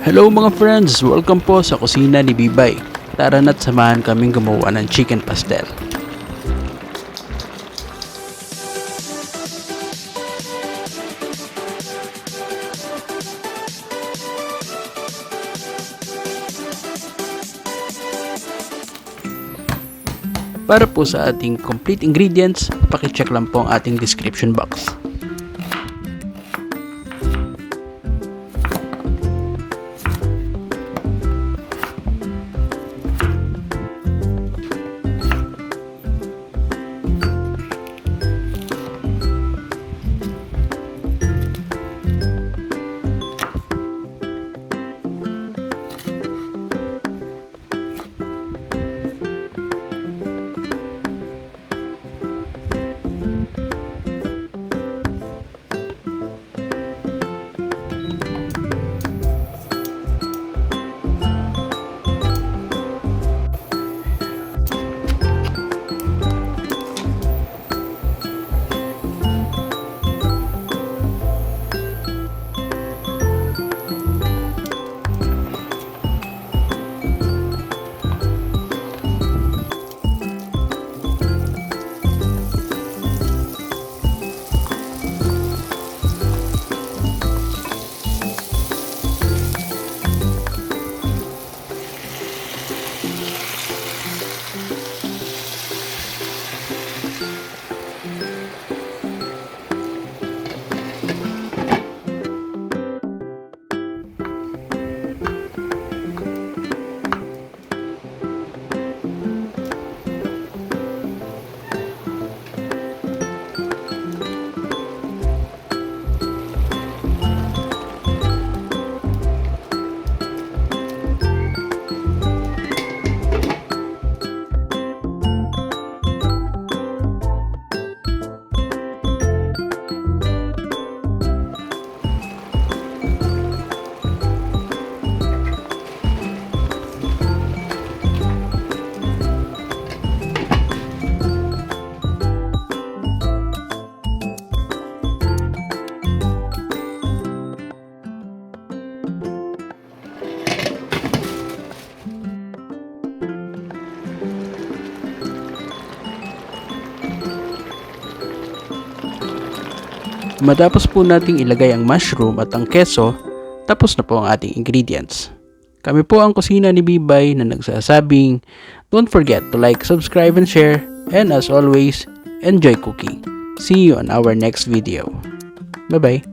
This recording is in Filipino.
Hello mga friends! Welcome po sa Kusina ni Bibay. Tara na't samahan kaming gumawa ng chicken pastel. Para po sa ating complete ingredients, pakicheck lang po ang ating description box. Matapos po nating ilagay ang mushroom at ang keso, tapos na po ang ating ingredients. Kami po ang Kusina ni Bibay na nagsasabing, don't forget to like, subscribe, and share, and as always, enjoy cooking. See you on our next video. Bye-bye!